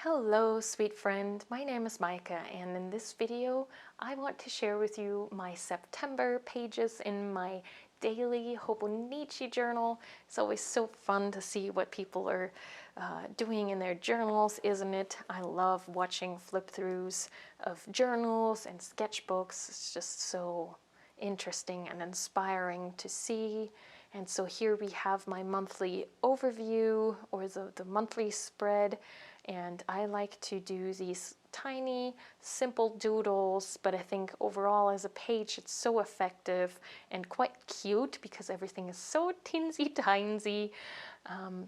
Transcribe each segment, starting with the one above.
Hello, sweet friend. My name is Micah, and in this video, I want to share with you my September pages in my daily Hobonichi journal. It's always so fun to see what people are doing in their journals, isn't it? I love watching flip-throughs of journals and sketchbooks. It's just so interesting and inspiring to see. And so here we have my monthly overview, or the monthly spread, and I like to do these tiny, simple doodles, but I think overall as a page it's so effective and quite cute because everything is so teensy tiny.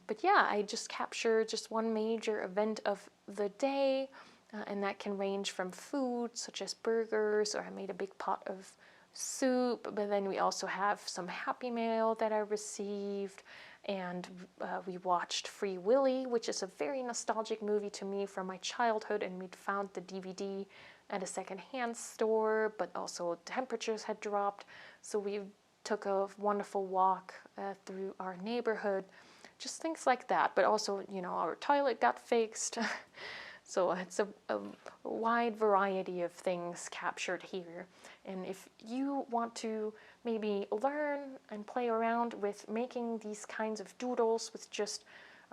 But yeah, I just capture just one major event of the day, and that can range from food such as burgers, or I made a big pot of soup, but then we also have some Happy Mail that I received, and we watched Free Willy, which is a very nostalgic movie to me from my childhood, and we'd found the DVD at a secondhand store, but also temperatures had dropped, so we took a wonderful walk through our neighborhood, just things like that. But also, our toilet got fixed. So it's a wide variety of things captured here. And if you want to maybe learn and play around with making these kinds of doodles with just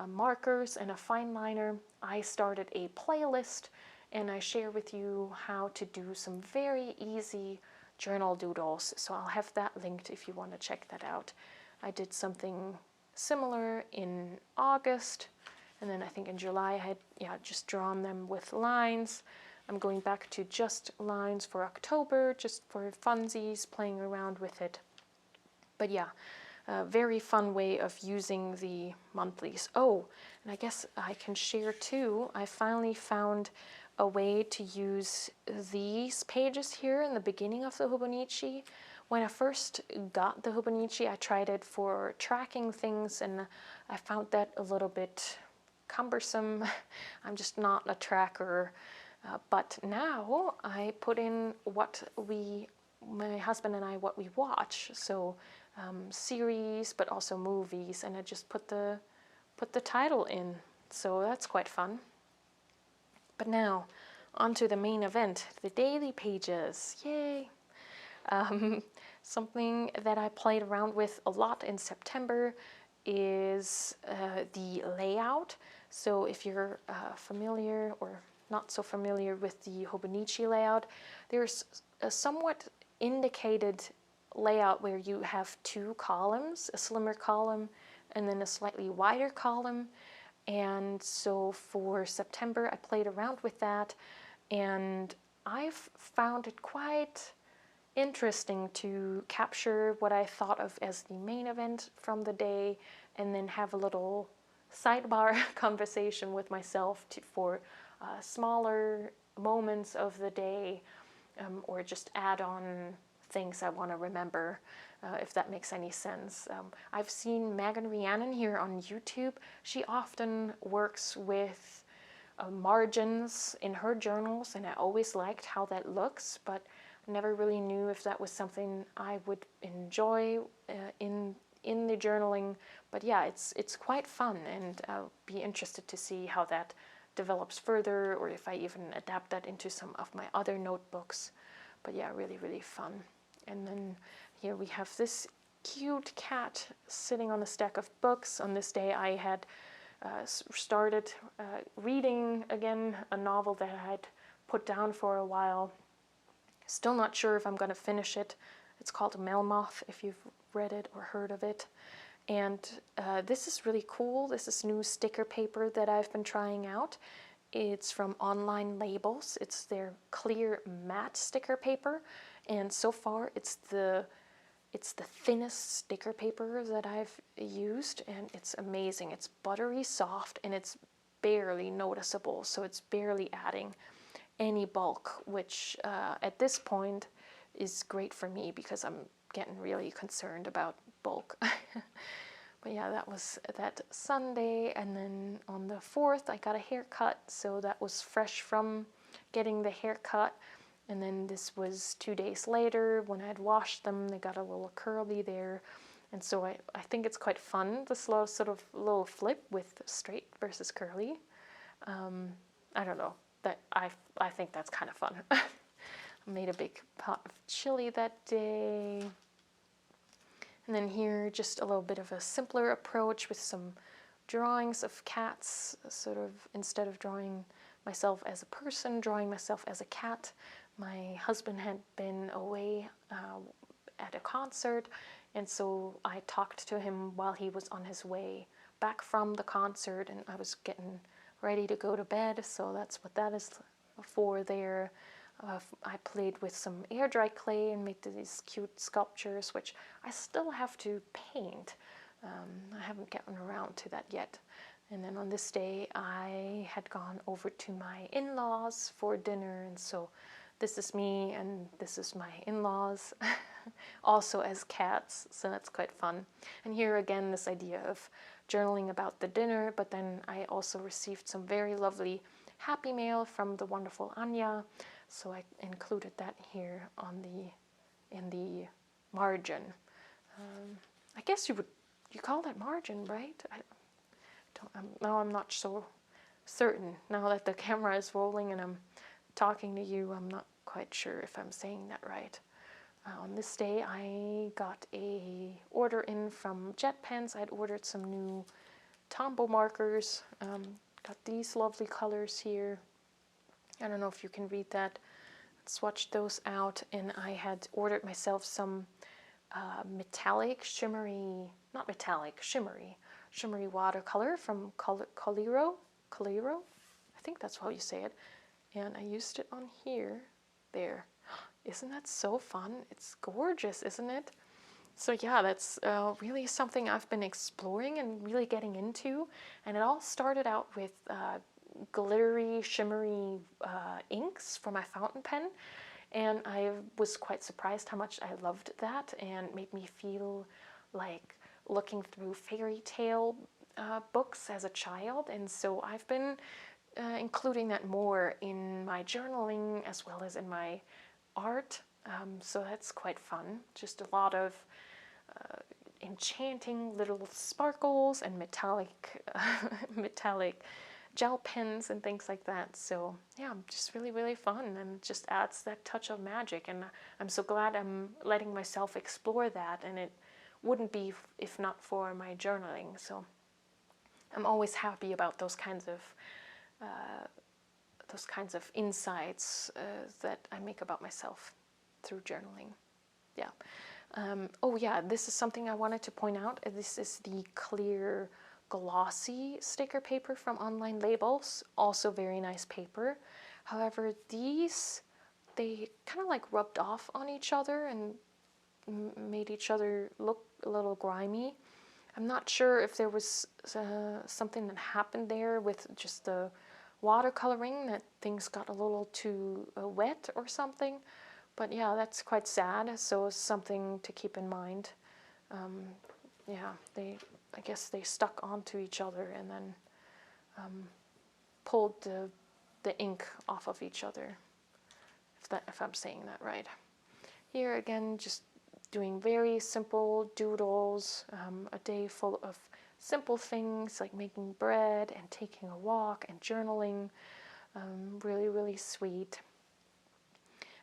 markers and a fine liner, I started a playlist and I share with you how to do some very easy journal doodles. So I'll have that linked if you want to check that out. I did something similar in August. And then I think in July I had just drawn them with lines. I'm going back to just lines for October, just for funsies, playing around with it. But yeah, a very fun way of using the monthlies. Oh, and I guess I can share too, I finally found a way to use these pages here in the beginning of the Hobonichi. When I first got the Hobonichi, I tried it for tracking things, and I found that a little bit cumbersome. I'm just not a tracker. But now I put in my husband and I, what we watch. So series, but also movies, and I just put the title in. So that's quite fun. But now, on to the main event, the daily pages. Yay! Something that I played around with a lot in September is the layout. So if you're familiar or not so familiar with the Hobonichi layout, there's a somewhat indicated layout where you have two columns, a slimmer column and then a slightly wider column. And so for September I played around with that, and I've found it quite interesting to capture what I thought of as the main event from the day, and then have a little sidebar conversation with myself for smaller moments of the day, or just add on things I want to remember, if that makes any sense. I've seen Rhiannon here on YouTube. She often works with margins in her journals, and I always liked how that looks, but never really knew if that was something I would enjoy in the journaling. But yeah, it's quite fun, and I'll be interested to see how that develops further, or if I even adapt that into some of my other notebooks. But yeah, really, really fun. And then here we have this cute cat sitting on a stack of books. On this day I had started reading again a novel that I had put down for a while. Still not sure if I'm going to finish it. It's called Melmoth, if you've read it or heard of it. And this is really cool. This is new sticker paper that I've been trying out. It's from Online Labels. It's their clear matte sticker paper, and so far it's the thinnest sticker paper that I've used, and it's amazing. It's buttery soft, and it's barely noticeable, so it's barely adding any bulk, which at this point is great for me because I'm getting really concerned about bulk. But yeah, that was that Sunday, and then on the 4th I got a haircut, so that was fresh from getting the haircut. And then this was 2 days later when I had washed them. They got a little curly there, and so I think it's quite fun, this sort of little flip with straight versus curly. I don't know, that I think that's kind of fun. I made a big pot of chili that day. And then here, just a little bit of a simpler approach with some drawings of cats, sort of instead of drawing myself as a person, drawing myself as a cat. My husband had been away at a concert, and so I talked to him while he was on his way back from the concert, and I was getting ready to go to bed, so that's what that is for there. I played with some air dry clay and made these cute sculptures, which I still have to paint. I haven't gotten around to that yet. And then on this day, I had gone over to my in-laws for dinner, and so this is me and this is my in-laws, also as cats, so that's quite fun. And here again, this idea of journaling about the dinner, but then I also received some very lovely happy mail from the wonderful Anya, so I included that here on in the margin. I guess you call that margin, right? Now I'm not so certain. Now that the camera is rolling and I'm talking to you, I'm not quite sure if I'm saying that right. On this day, I got a order in from Jet Pens. I'd ordered some new Tombow markers. Got these lovely colors here. I don't know if you can read that. Swatched those out, and I had ordered myself some metallic, shimmery watercolor from Coliro. I think that's how you say it. And I used it on here. There. Isn't that so fun? It's gorgeous, isn't it? So yeah, that's really something I've been exploring and really getting into. And it all started out with glittery, shimmery inks for my fountain pen. And I was quite surprised how much I loved that, and made me feel like looking through fairy tale books as a child. And so I've been including that more in my journaling as well as in my art. So that's quite fun. Just a lot of enchanting little sparkles and metallic gel pens and things like that. So yeah, just really fun, and it just adds that touch of magic, and I'm so glad I'm letting myself explore that, and it wouldn't be if not for my journaling. So I'm always happy about those kinds of insights that I make about myself through journaling. Yeah. Oh yeah, this is something I wanted to point out. This is the clear glossy sticker paper from Online Labels. Also very nice paper. However, these, they kind of like rubbed off on each other and made each other look a little grimy. I'm not sure if there was something that happened there with just the watercoloring, that things got a little too wet or something. But yeah, that's quite sad, so it's something to keep in mind. Yeah, I guess they stuck onto each other and then pulled the ink off of each other, if I'm saying that right. Here again, just doing very simple doodles, a day full of simple things like making bread and taking a walk and journaling. Really sweet.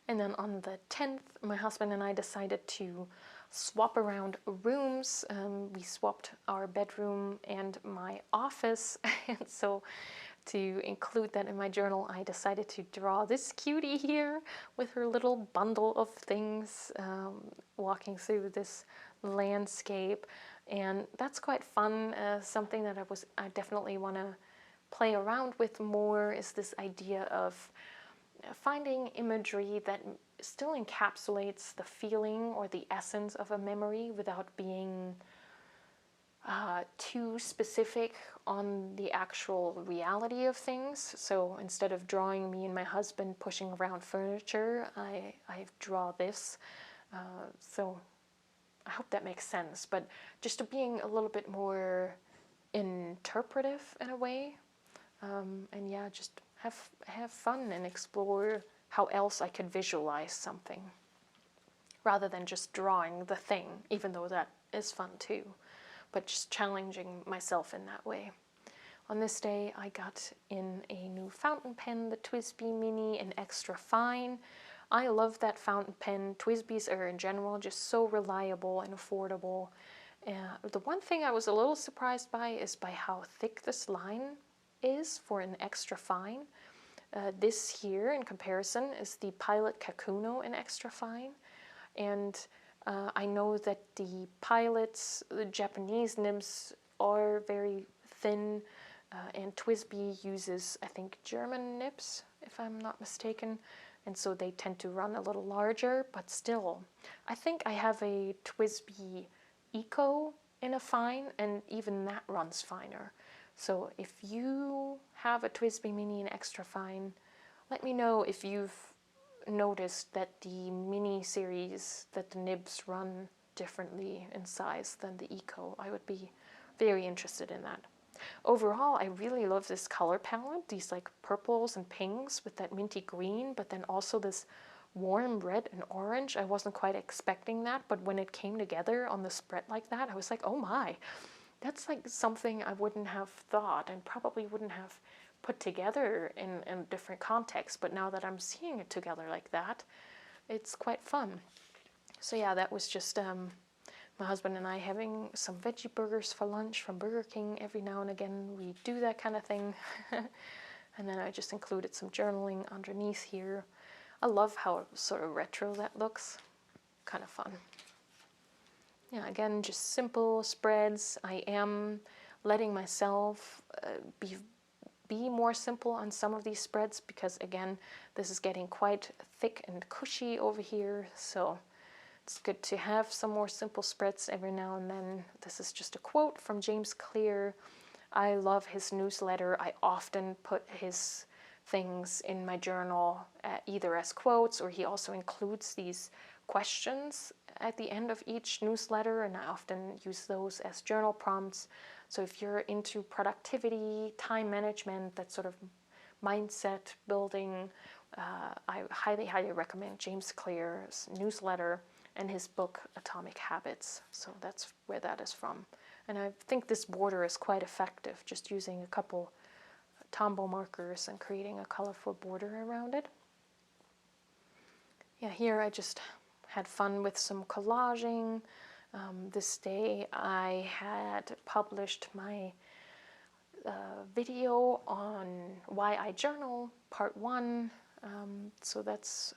And then on the 10th, my husband and I decided to swap around rooms. We swapped our bedroom and my office. And so to include that in my journal, I decided to draw this cutie here with her little bundle of things walking through this landscape. And that's quite fun. Something that I definitely want to play around with more is this idea of finding imagery that still encapsulates the feeling or the essence of a memory without being too specific on the actual reality of things. So instead of drawing me and my husband pushing around furniture, I draw this. So I hope that makes sense. But just being a little bit more interpretive in a way. And yeah, just have fun and explore how else I could visualize something rather than just drawing the thing, even though that is fun too, but just challenging myself in that way. On this day, I got in a new fountain pen, the TWSBI Mini in extra fine. I love that fountain pen. TWSBIs are in general just so reliable and affordable. The one thing I was a little surprised by is by how thick this line is for an extra fine. This here, in comparison, is the Pilot Kakuno in extra fine. And I know that the Pilots, the Japanese nibs, are very thin, and TWSBI uses, I think, German nibs, if I'm not mistaken, and so they tend to run a little larger, but still, I think I have a TWSBI Eco in a fine, and even that runs finer. So if you have a TWSBI Mini in extra fine, let me know if you've noticed that the Mini series, that the nibs run differently in size than the Eco. I would be very interested in that. Overall, I really love this color palette, these like purples and pinks with that minty green, but then also this warm red and orange. I wasn't quite expecting that, but when it came together on the spread like that, I was like, oh my, that's like something I wouldn't have thought and probably wouldn't have put together in a different context, but now that I'm seeing it together like that, it's quite fun. So yeah, that was just my husband and I having some veggie burgers for lunch from Burger King. Every now and again we do that kind of thing. And then I just included some journaling underneath here. I love how sort of retro that looks. Kind of fun. Yeah, again, just simple spreads. I am letting myself be more simple on some of these spreads because, again, this is getting quite thick and cushy over here, so it's good to have some more simple spreads every now and then. This is just a quote from James Clear. I love his newsletter. I often put his things in my journal either as quotes, or he also includes these questions at the end of each newsletter, and I often use those as journal prompts. So if you're into productivity, time management, that sort of mindset building, I highly, highly recommend James Clear's newsletter and his book, Atomic Habits. So that's where that is from. And I think this border is quite effective, just using a couple Tombow markers and creating a colorful border around it. Yeah, here I just had fun with some collaging. This day I had published my video on why I journal, part 1. So that's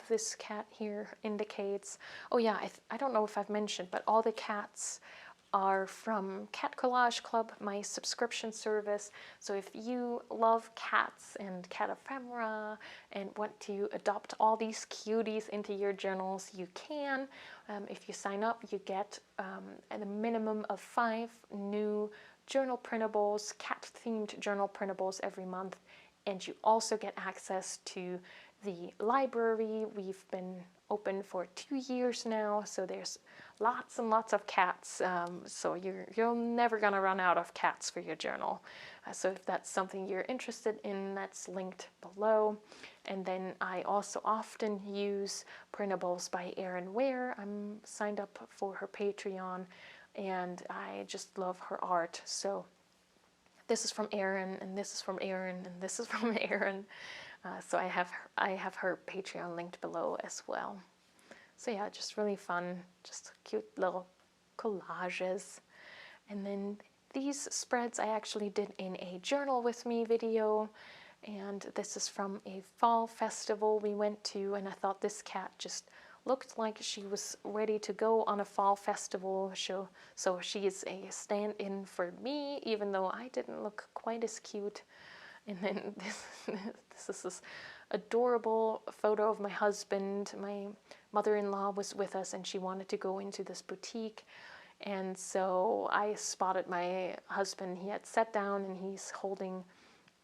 this cat here indicates. Oh yeah, I don't know if I've mentioned, but all the cats are from Cat Collage Club, my subscription service. So if you love cats and cat ephemera and want to adopt all these cuties into your journals, you can. If you sign up, you get at a minimum of 5 new journal printables, cat-themed journal printables every month. And you also get access to the library. We've been open for 2 years now, so there's lots and lots of cats. So you're never gonna run out of cats for your journal. So if that's something you're interested in, that's linked below. And then I also often use printables by Erin Ware. I'm signed up for her Patreon, and I just love her art. So this is from Erin, and this is from Erin, and this is from Erin. So I have her Patreon linked below as well. So yeah, just really fun, just cute little collages. And then these spreads I actually did in a Journal With Me video, and this is from a fall festival we went to, and I thought this cat just looked like she was ready to go on a fall festival show. So she is a stand-in for me, even though I didn't look quite as cute. And then this is this adorable photo of my husband. My mother-in-law was with us, and she wanted to go into this boutique. And so I spotted my husband. He had sat down, and he's holding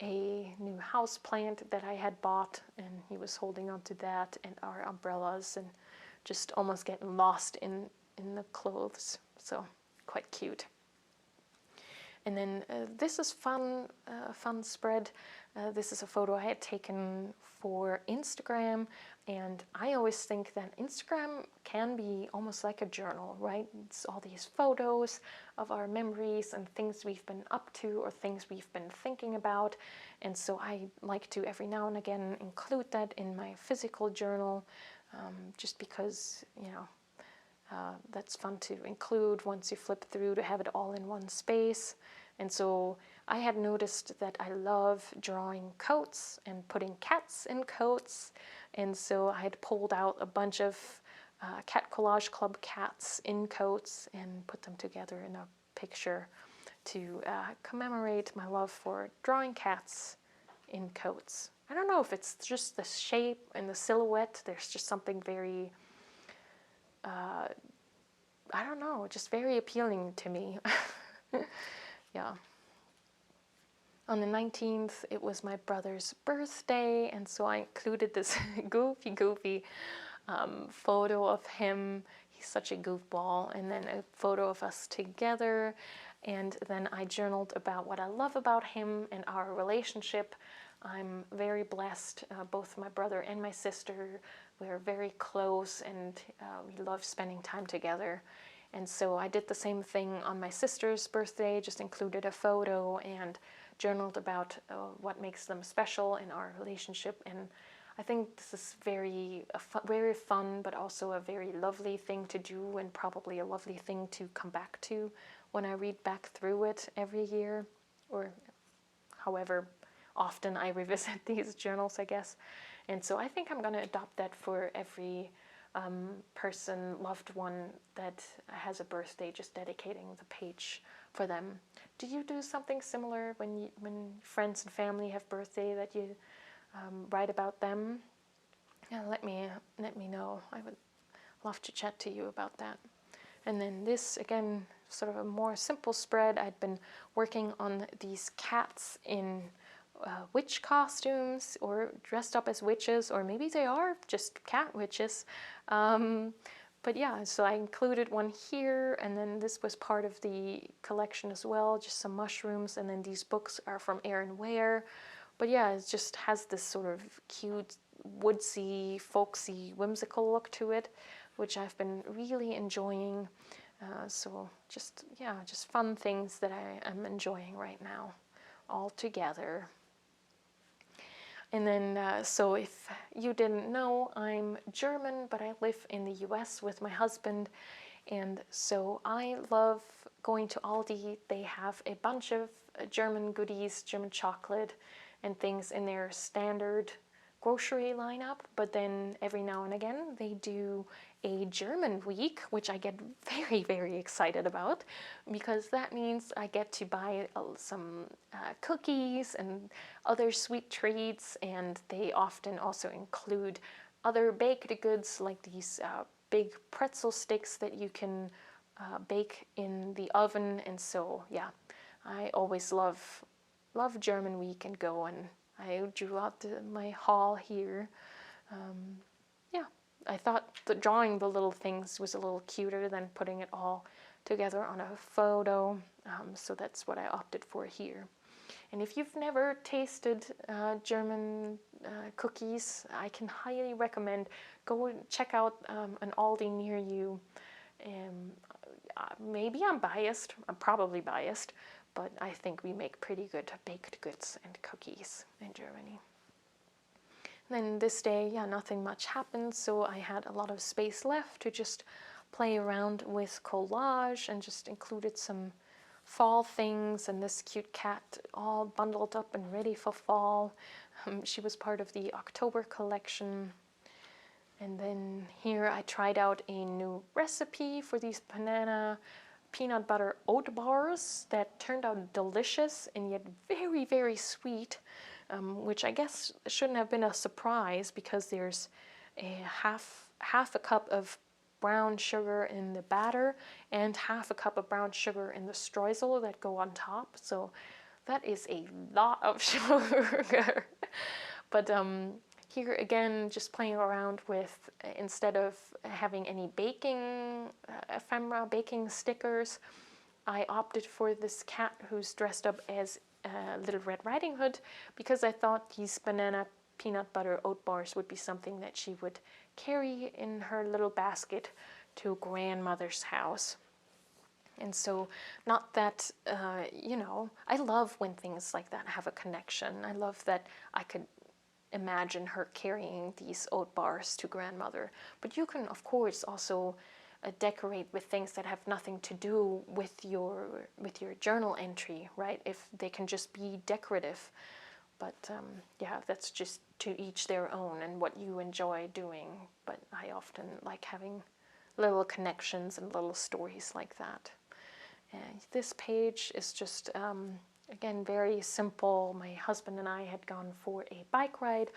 a new house plant that I had bought, and he was holding onto that and our umbrellas and just almost getting lost in the clothes. So quite cute. And then this is a fun spread. This is a photo I had taken for Instagram, and I always think that Instagram can be almost like a journal, right? It's all these photos of our memories and things we've been up to or things we've been thinking about. And so I like to every now and again include that in my physical journal, just because, you know, that's fun to include once you flip through, to have it all in one space. And so I had noticed that I love drawing coats and putting cats in coats. And so I had pulled out a bunch of Cat Collage Club cats in coats and put them together in a picture to commemorate my love for drawing cats in coats. I don't know if it's just the shape and the silhouette. There's just something very, I don't know, just very appealing to me. Yeah. On the 19th, it was my brother's birthday, and so I included this goofy photo of him. He's such a goofball. And then a photo of us together. And then I journaled about what I love about him and our relationship. I'm very blessed. Both my brother and my sister, we're very close, and we love spending time together. And so I did the same thing on my sister's birthday, just included a photo and journaled about what makes them special in our relationship. And I think this is very fun, but also a very lovely thing to do, and probably a lovely thing to come back to when I read back through it every year, or however often I revisit these journals, I guess. And so I think I'm going to adopt that for every person, loved one that has a birthday, just dedicating the page for them. Do you do something similar when friends and family have birthday, that you write about them? Yeah, let me know. I would love to chat to you about that. And then this, again, sort of a more simple spread. I'd been working on these cats in witch costumes, or dressed up as witches, or maybe they are just cat witches. But yeah, so I included one here, and then this was part of the collection as well, just some mushrooms, and then these books are from Erin Ware. But yeah, it just has this sort of cute, woodsy, folksy, whimsical look to it, which I've been really enjoying. So just fun things that I am enjoying right now, all together. And then, so if you didn't know, I'm German, but I live in the US with my husband. And so I love going to Aldi. They have a bunch of German goodies, German chocolate and things in their standard grocery lineup. But then every now and again, they do a German week, which I get very, very excited about, because that means I get to buy some cookies and other sweet treats, and they often also include other baked goods like these big pretzel sticks that you can bake in the oven. And so yeah, I always love German week and go, and I drew out my haul here. Yeah, I thought drawing the little things was a little cuter than putting it all together on a photo, so that's what I opted for here. And if you've never tasted German cookies, I can highly recommend go check out an Aldi near you. Maybe I'm biased, I'm probably biased, but I think we make pretty good baked goods and cookies in Germany. Then this day, yeah, nothing much happened, so I had a lot of space left to just play around with collage, and just included some fall things, and this cute cat all bundled up and ready for fall. She was part of the October collection. And then here I tried out a new recipe for these banana peanut butter oat bars that turned out delicious and yet very, very sweet, which I guess shouldn't have been a surprise, because there's a half a cup of brown sugar in the batter and half a cup of brown sugar in the streusel that go on top. So that is a lot of sugar. But here again, just playing around with, instead of having any baking ephemera, baking stickers, I opted for this cat who's dressed up as Little Red Riding Hood because I thought these banana peanut butter oat bars would be something that she would carry in her little basket to grandmother's house. And so, not that, you know, I love when things like that have a connection. I love that I could imagine her carrying these oat bars to grandmother. But you can, of course, also decorate with things that have nothing to do with your journal entry, right? If they can just be decorative. But yeah, that's just to each their own and what you enjoy doing. But I often like having little connections and little stories like that. And this page is just, again, very simple. My husband and I had gone for a bike ride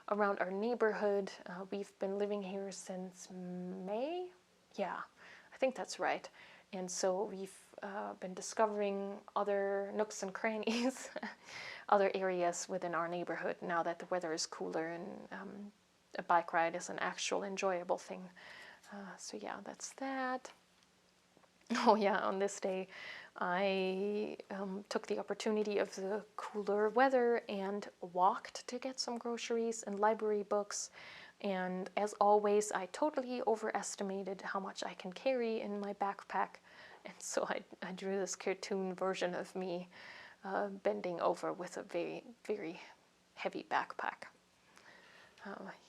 around our neighborhood. We've been living here since May. Yeah, I think that's right. And so we've been discovering other nooks and crannies, other areas within our neighborhood now that the weather is cooler, and a bike ride is an actual enjoyable thing. So yeah, that's that. Oh yeah, on this day I took the opportunity of the cooler weather and walked to get some groceries and library books. And as always, I totally overestimated how much I can carry in my backpack. And so I drew this cartoon version of me bending over with a very, very heavy backpack.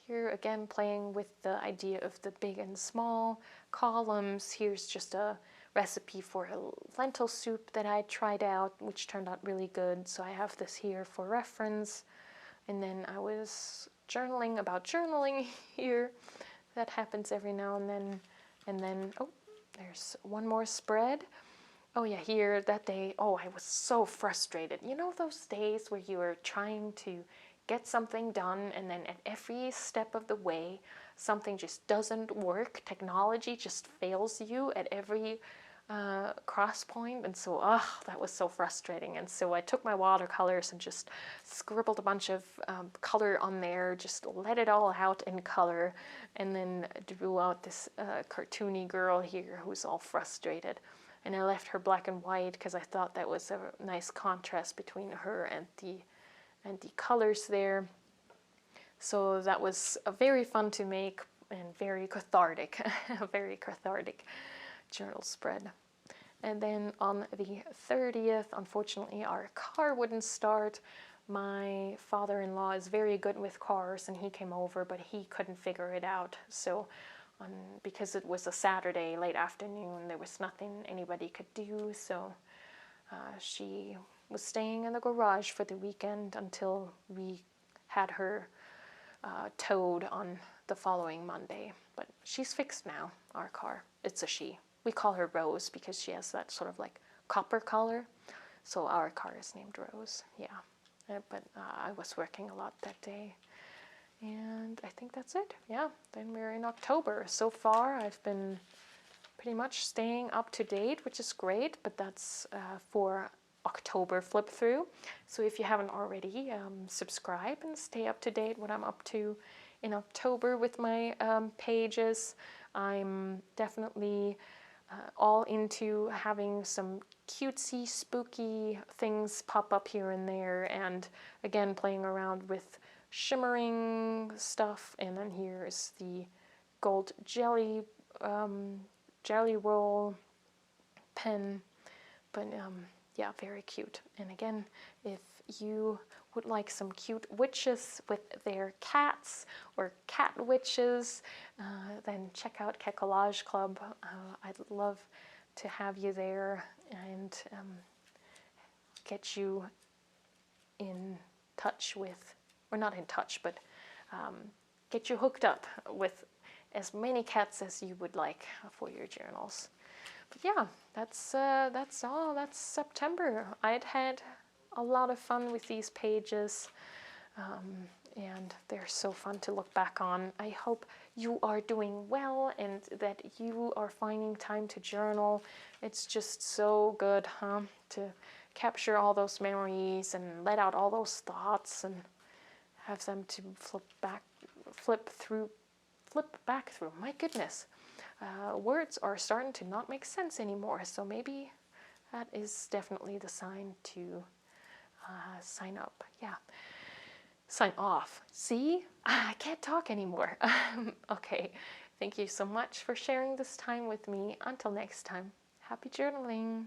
Here again, playing with the idea of the big and small columns. Here's just a recipe for a lentil soup that I tried out, which turned out really good. So I have this here for reference. And then I was journaling about journaling here. That happens every now and then. And then, oh, there's one more spread. Oh yeah, here that day, oh, I was so frustrated. You know those days where you are trying to get something done and then at every step of the way, something just doesn't work. Technology just fails you at every cross point. And so, that was so frustrating. And so I took my watercolors and just scribbled a bunch of color on there, just let it all out in color, and then drew out this cartoony girl here who's all frustrated. And I left her black and white because I thought that was a nice contrast between her and the colors there. So that was very fun to make and very cathartic, a very cathartic journal spread. And then on the 30th, unfortunately, our car wouldn't start. My father-in-law is very good with cars, and he came over, but he couldn't figure it out. So because it was a Saturday, late afternoon, there was nothing anybody could do. So she was staying in the garage for the weekend until we had her towed on the following Monday. But she's fixed now, our car. It's a she. We call her Rose because she has that sort of like copper color. So our car is named Rose, yeah. But I was working a lot that day. And I think that's it. Yeah, then we're in October. So far, I've been pretty much staying up to date, which is great, but that's for October flip through. So if you haven't already, subscribe and stay up to date what I'm up to in October with my pages. I'm definitely all into having some cutesy, spooky things pop up here and there, and again playing around with shimmering stuff. And then here's the gold jelly roll pen. But yeah, very cute. And again, if you would like some cute witches with their cats or cat witches, then check out Cat Collage Club. I'd love to have you there and get you in touch with, or not in touch, but get you hooked up with as many cats as you would like for your journals. But yeah, that's all. That's September. I'd had a lot of fun with these pages, and they're so fun to look back on. I hope you are doing well and that you are finding time to journal. It's just so good, to capture all those memories and let out all those thoughts and have them to flip back through. My goodness. Words are starting to not make sense anymore, so maybe that is definitely the sign to sign up. Yeah. Sign off. See? I can't talk anymore. Okay. Thank you so much for sharing this time with me. Until next time, happy journaling.